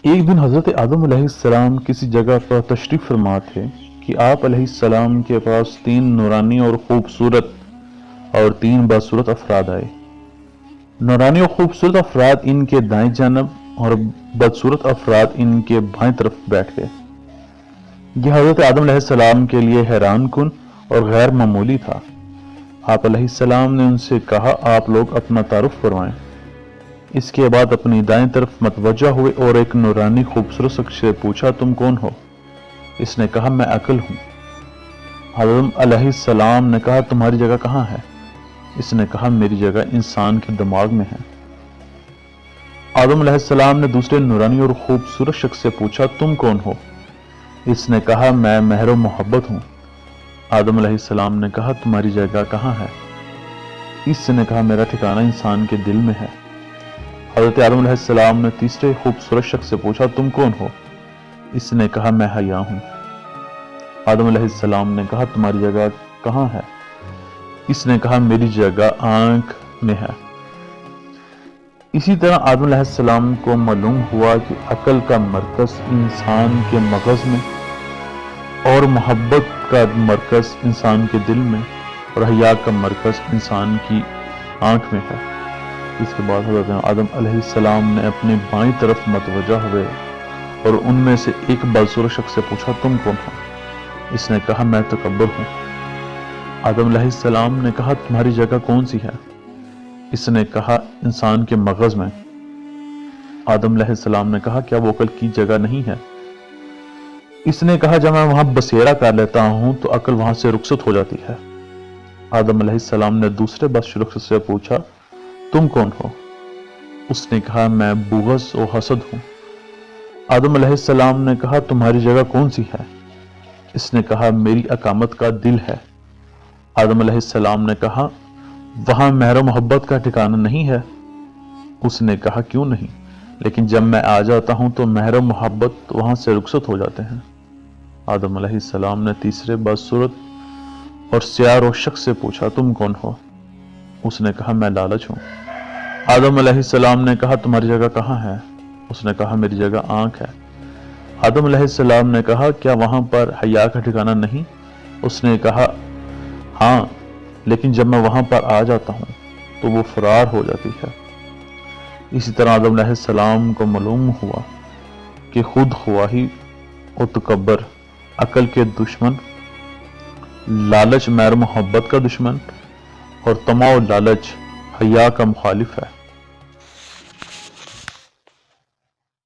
ایک دن حضرت آدم علیہ السلام کسی جگہ پر تشریف فرما تھے کہ آپ علیہ السلام کے پاس 3 نورانی اور خوبصورت اور 3 بدصورت افراد آئے۔ نورانی اور خوبصورت افراد ان کے دائیں جانب اور بدصورت افراد ان کے بائیں طرف بیٹھ گئے۔ یہ حضرت آدم علیہ السلام کے لیے حیران کن اور غیر معمولی تھا۔ آپ علیہ السلام نے ان سے کہا، آپ لوگ اپنا تعارف فرمائیں۔ اس کے بعد اپنی دائیں طرف متوجہ ہوئے اور ایک نورانی خوبصورت شخص سے پوچھا، تم کون ہو؟ اس نے کہا، میں عقل ہوں۔ آدم علیہ السلام نے کہا، تمہاری جگہ کہاں ہے؟ اس نے کہا، میری جگہ انسان کے دماغ میں ہے۔ آدم علیہ السلام نے دوسرے نورانی اور خوبصورت شخص سے پوچھا، تم کون ہو؟ اس نے کہا، میں مہر و محبت ہوں۔ آدم علیہ السلام نے کہا، تمہاری جگہ کہاں ہے؟ اس نے کہا، میرا ٹھکانہ انسان کے دل میں ہے۔ حضرت آدم علیہ السلام نے تیسرے خوبصورت شخص سے پوچھا، تم کون ہو؟ اس نے کہا، میں حیا ہوں۔ آدم علیہ السلام نے کہا، تمہاری جگہ کہاں ہے؟ اس نے کہا، میری جگہ آنکھ میں ہے۔ اسی طرح آدم علیہ السلام کو معلوم ہوا کہ عقل کا مرکز انسان کے مغز میں اور محبت کا مرکز انسان کے دل میں اور حیا کا مرکز انسان کی آنکھ میں ہے۔ اس کے بعد حضرت آدم علیہ السلام نے اپنی بائیں طرف متوجہ ہوئے اور ان میں سے ایک بدصورت شخص سے پوچھا، تم کون ہو؟ اس نے کہا، میں تکبر ہوں۔ آدم علیہ السلام نے کہا، تمہاری جگہ کون سی ہے؟ اس نے کہا، انسان کے مغز میں۔ آدم علیہ السلام نے کہا، کیا وہ عقل کی جگہ نہیں ہے؟ اس نے کہا، جب میں وہاں بسیرا کر لیتا ہوں تو عقل وہاں سے رخصت ہو جاتی ہے۔ آدم علیہ السلام نے دوسرے بدصورت شخص سے پوچھا، تم کون ہو؟ اس نے کہا، میں بغض و حسد ہوں۔ آدم علیہ السلام نے کہا، تمہاری جگہ کون سی ہے؟ اس نے کہا، میری اقامت کا دل ہے۔ آدم علیہ السلام نے کہا، وہاں مہر و محبت کا ٹھکانہ نہیں ہے؟ اس نے کہا، کیوں نہیں؟ لیکن جب میں آ جاتا ہوں تو مہر و محبت وہاں سے رخصت ہو جاتے ہیں۔ آدم علیہ السلام نے تیسرے بدصورت اور سیاہ روح شخص سے پوچھا، تم کون ہو؟ اس نے کہا، میں لالچ ہوں۔ آدم علیہ السلام نے کہا، تمہاری جگہ کہاں ہے؟ اس نے کہا، میری جگہ آنکھ ہے۔ آدم علیہ السلام نے کہا، کیا وہاں پر حیا کا ٹھکانہ نہیں؟ اس نے کہا، ہاں، لیکن جب میں وہاں پر آ جاتا ہوں تو وہ فرار ہو جاتی ہے۔ اسی طرح آدم علیہ السلام کو معلوم ہوا کہ خود خواہی و تکبر عقل کے دشمن، لالچ مہر محبت کا دشمن اور طمع و لالچ حیا کا مخالف ہے۔